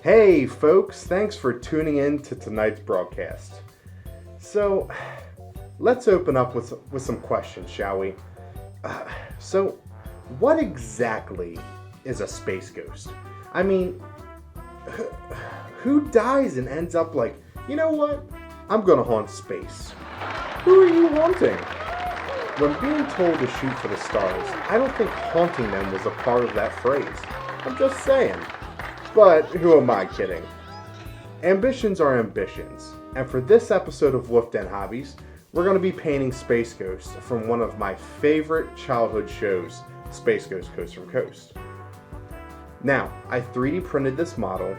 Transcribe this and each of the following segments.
Hey folks, thanks for tuning in to tonight's broadcast. So, let's open up with some questions, shall we? So, what exactly is a space ghost? I mean, who dies and ends up like, you know what? I'm gonna haunt space. Who are you haunting? When being told to shoot for the stars, I don't think haunting them was a part of that phrase. I'm just saying. But who am I kidding? Ambitions are ambitions, and for this episode of Wolf Den Hobbies, we're going to be painting Space Ghost from one of my favorite childhood shows, Space Ghost Coast from Coast. Now, I 3D printed this model.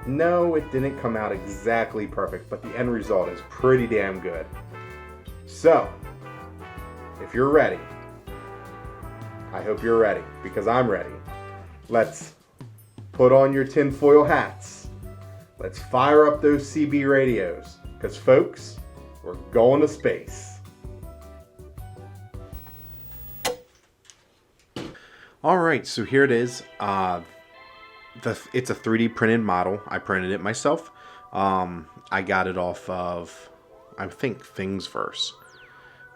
No, it didn't come out exactly perfect, but the end result is pretty damn good. So, if you're ready, I hope you're ready, because I'm ready. Let's put on your tinfoil hats. Let's fire up those CB radios, because folks, we're going to space. Alright, so here it is. It's a 3D printed model. I printed it myself. I got it off of, I think, Thingsverse.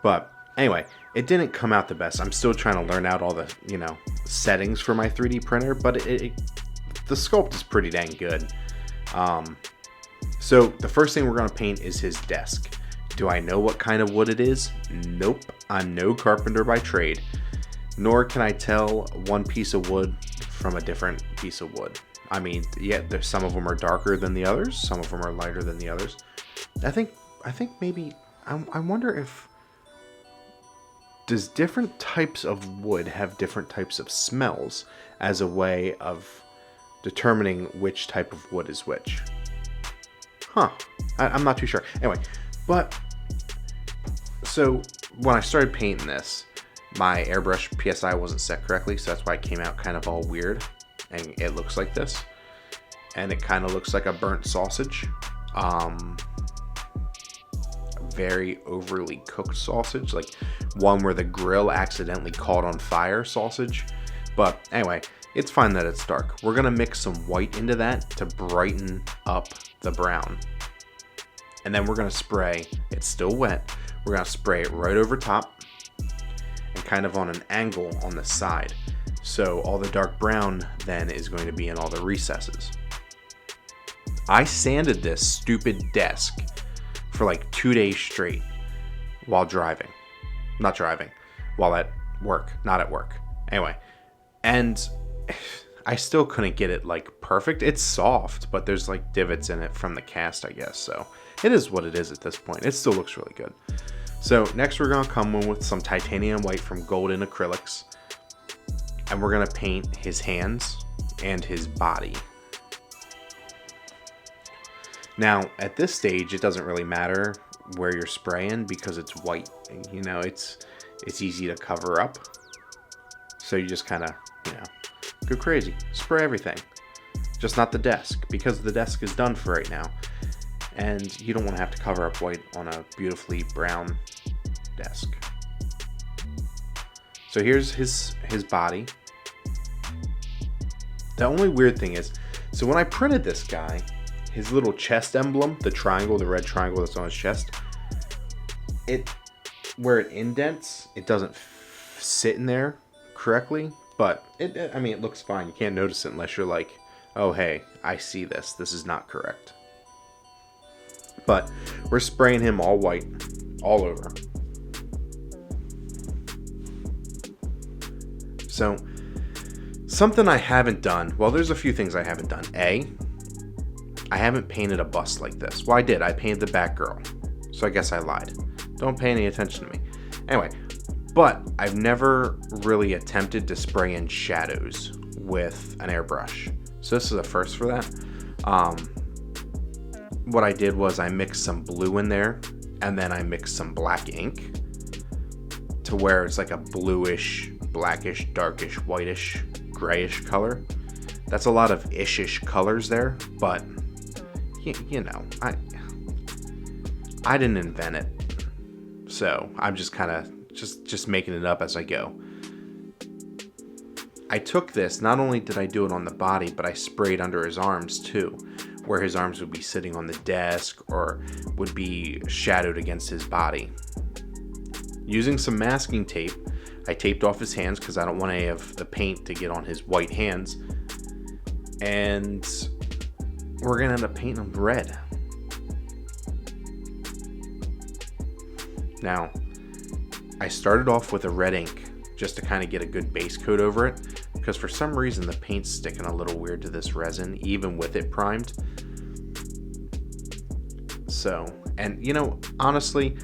But anyway, it didn't come out the best. I'm still trying to learn out all the, settings for my 3D printer, but the sculpt is pretty dang good. So the first thing we're going to paint is his desk. Do I know what kind of wood it is? Nope. I'm no carpenter by trade. Nor can I tell one piece of wood from a different piece of wood. I mean, yeah, there's some of them are darker than the others. Some of them are lighter than the others. I think maybe, I wonder if, does different types of wood have different types of smells as a way of determining which type of wood is which? I'm not too sure. Anyway, but so when I started painting this, my airbrush PSI wasn't set correctly, so that's why it came out kind of all weird, and it looks like this, and it kind of looks like a burnt sausage, very overly cooked sausage, like one where the grill accidentally caught on fire sausage. But anyway, it's fine that it's dark. We're gonna mix some white into that to brighten up the brown, and then we're gonna spray, it's still wet, we're gonna spray it right over top and kind of on an angle on the side, so all the dark brown then is going to be in all the recesses. I sanded this stupid desk for like 2 days straight while while at work, not at work. Anyway, and I still couldn't get it like perfect. It's soft, but there's like divots in it from the cast, I guess. So it is what it is at this point. It still looks really good. So next we're going to come in with some titanium white from Golden Acrylics. And we're going to paint his hands and his body. Now, at this stage, it doesn't really matter where you're spraying because it's white. It's easy to cover up. So you just kind of, go crazy. Spray everything. Just not the desk, because the desk is done for right now. And you don't want to have to cover up white on a beautifully brown desk. So here's his body. The only weird thing is, so when I printed this guy, his little chest emblem, the triangle, the red triangle that's on his chest, where it indents, it doesn't sit in there correctly, but it looks fine. You can't notice it unless you're like, oh hey, I see this. This is not correct. But we're spraying him all white, all over. So, something I haven't done, well, there's a few things I haven't done. I haven't painted a bust like this. Well, I did. I painted the Batgirl. So I guess I lied. Don't pay any attention to me. Anyway, but I've never really attempted to spray in shadows with an airbrush. So this is a first for that. What I did was I mixed some blue in there, and then I mixed some black ink to where it's like a bluish, blackish, darkish, whitish, grayish color. That's a lot of ish colors there, but I didn't invent it, so I'm just kind of just making it up as I go. I took this, not only did I do it on the body, but I sprayed under his arms too, where his arms would be sitting on the desk or would be shadowed against his body. Using some masking tape, I taped off his hands because I don't want any of the paint to get on his white hands. And we're going to end up painting them red. Now, I started off with a red ink just to kind of get a good base coat over it, because for some reason the paint's sticking a little weird to this resin, even with it primed. So, and you know, honestly,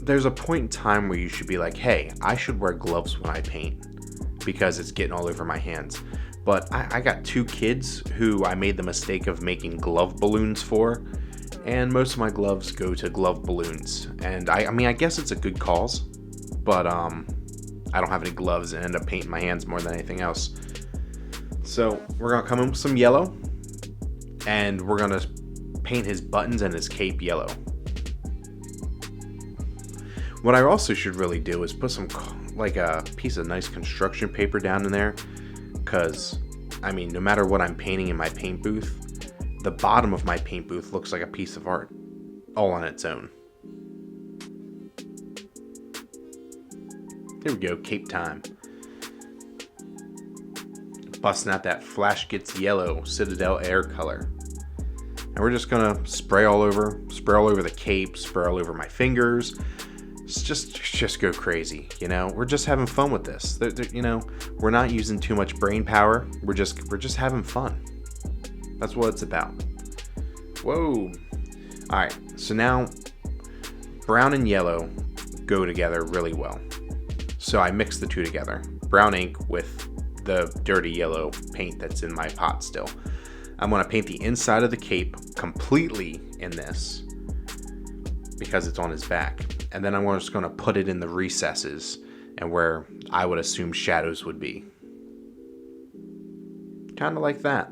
there's a point in time where you should be like, hey, I should wear gloves when I paint because it's getting all over my hands. But I got 2 kids who I made the mistake of making glove balloons for, and most of my gloves go to glove balloons. And I mean, I guess it's a good cause, but I don't have any gloves and end up painting my hands more than anything else. So we're gonna come in with some yellow, and we're gonna paint his buttons and his cape yellow. What I also should really do is put some, like a piece of nice construction paper down in there, because, I mean, no matter what I'm painting in my paint booth, the bottom of my paint booth looks like a piece of art, all on its own. Here we go, cape time. Busting out that Flash Gets Yellow Citadel Air color. And we're just gonna spray all over the cape, spray all over my fingers. Just go crazy, you know. We're just having fun with this. You know, we're not using too much brain power. We're just having fun. That's what it's about. Whoa. All right. So now, brown and yellow go together really well. So I mix the two together. Brown ink with the dirty yellow paint that's in my pot still. I'm going to paint the inside of the cape completely in this because it's on his back. And then I'm just going to put it in the recesses and where I would assume shadows would be. Kind of like that.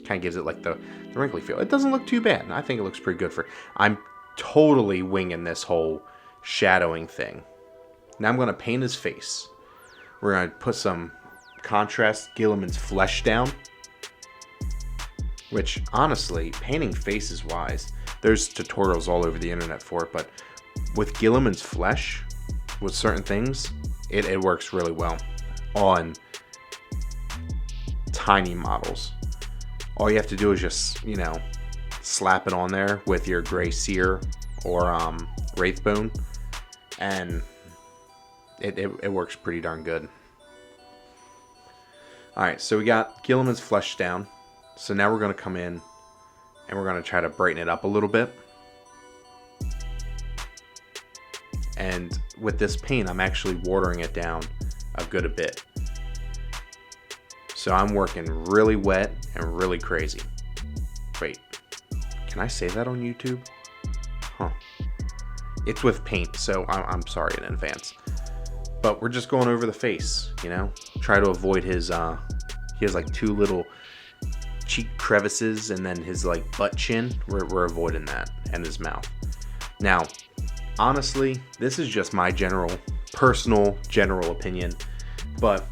Kind of gives it like the wrinkly feel. It doesn't look too bad. I think it looks pretty good for... I'm totally winging this whole shadowing thing. Now I'm going to paint his face. We're going to put some contrast Guilliman's Flesh down. Which, honestly, painting faces wise, there's tutorials all over the internet for it, but with Guilliman's Flesh, with certain things, it works really well on tiny models. All you have to do is just, you know, slap it on there with your Gray Seer or Wraithbone, and it works pretty darn good. Alright, so we got Guilliman's Flesh down. So now we're going to come in and we're going to try to brighten it up a little bit. And with this paint, I'm actually watering it down a good bit. So I'm working really wet and really crazy. Wait, can I say that on YouTube? Huh. It's with paint, so I'm sorry in advance. But we're just going over the face, you know? Try to avoid his, he has like 2 little cheek crevices and then his like butt chin. We're avoiding that, and his mouth. Now, honestly, this is just my personal general opinion, but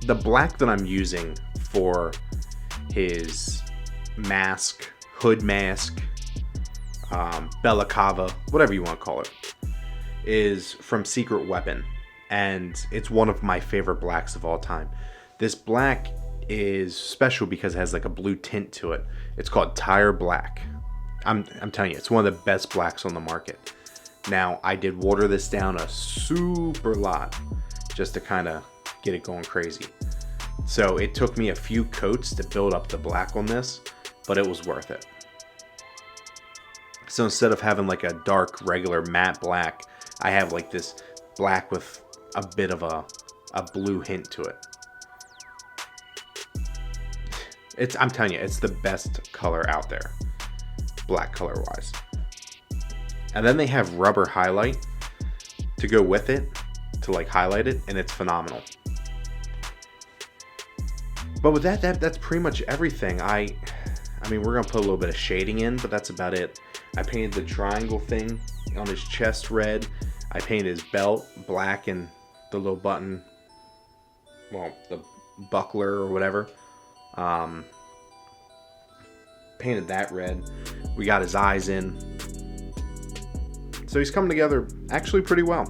the black that I'm using for his mask, hood mask, balaclava, whatever you want to call it, is from Secret Weapon, and it's one of my favorite blacks of all time. This black is special because it has like a blue tint to it. It's called Tire Black. I'm telling you, it's one of the best blacks on the market. Now, I did water this down a super lot just to kind of get it going crazy. So it took me a few coats to build up the black on this, but it was worth it. So instead of having like a dark, regular matte black, I have like this black with a bit of a blue hint to it. I'm telling you, it's the best color out there, black color wise. And then they have rubber highlight to go with it, to like highlight it, and it's phenomenal. But with that's pretty much everything. I mean, we're gonna put a little bit of shading in, but that's about it. I painted the triangle thing on his chest red. I painted his belt black and the little button, well, the buckler or whatever. Painted that red. We got his eyes in. So he's coming together actually pretty well.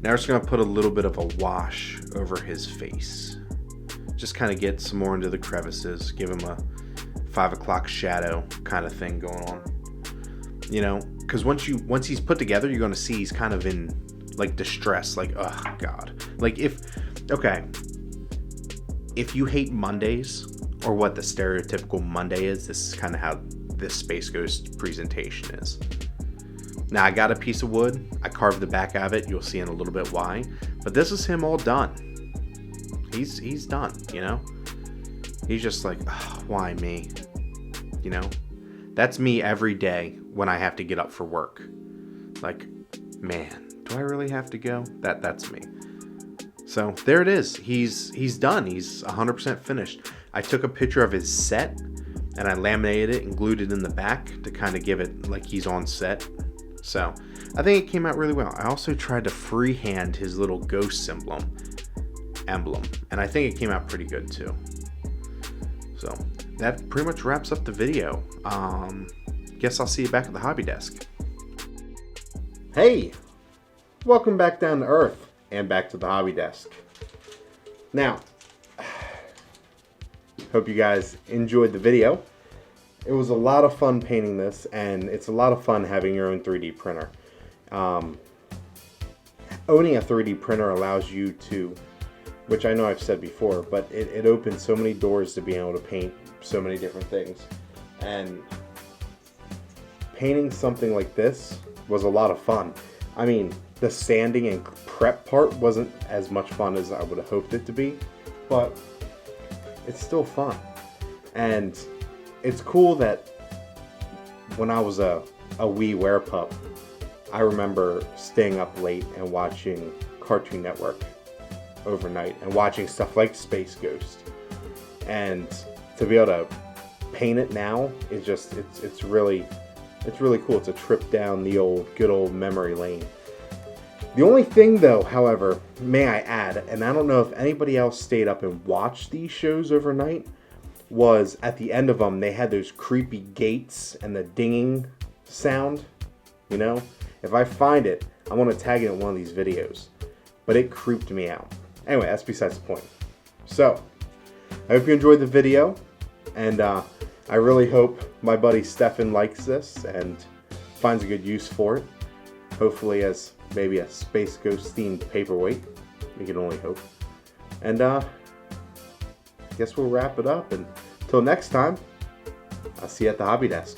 Now we're just going to put a little bit of a wash over his face. Just kind of get some more into the crevices. Give him a 5 o'clock shadow kind of thing going on. You know, because once he's put together, you're going to see he's kind of in like distress. Like, oh God. Like if you hate Mondays, or what the stereotypical Monday is, this is kind of how this Space Ghost presentation is. Now I got a piece of wood. I carved the back of it. You'll see in a little bit why. But this is him all done. He's done, you know? He's just like, oh, why me? You know? That's me every day when I have to get up for work. Like, man, do I really have to go? That's me. So there it is. He's done. He's 100% finished. I took a picture of his set and I laminated it and glued it in the back to kind of give it like he's on set. So I think it came out really well. I also tried to freehand his little ghost emblem, and I think it came out pretty good too. So that pretty much wraps up the video. Guess I'll see you back at the hobby desk. Hey, welcome back down to Earth and back to the hobby desk. Now, hope you guys enjoyed the video. It was a lot of fun painting this, and it's a lot of fun having your own 3D printer. Owning a 3D printer allows you to, which I know I've said before, but it opens so many doors to being able to paint so many different things. And painting something like this was a lot of fun. I mean, the sanding and prep part wasn't as much fun as I would have hoped it to be, but it's still fun. And it's cool that when I was a wee werepup, I remember staying up late and watching Cartoon Network overnight and watching stuff like Space Ghost. And to be able to paint it now is just, it's really cool. It's a trip down the good old memory lane. The only thing though, however, may I add, and I don't know if anybody else stayed up and watched these shows overnight, was at the end of them, they had those creepy gates and the dinging sound, you know? If I find it, I want to tag it in one of these videos. But it creeped me out. Anyway, that's besides the point. So, I hope you enjoyed the video, and I really hope my buddy Stefan likes this and finds a good use for it. Hopefully as maybe a Space Ghost themed paperweight. We can only hope. And guess we'll wrap it up, and until next time, I'll see you at the hobby desk.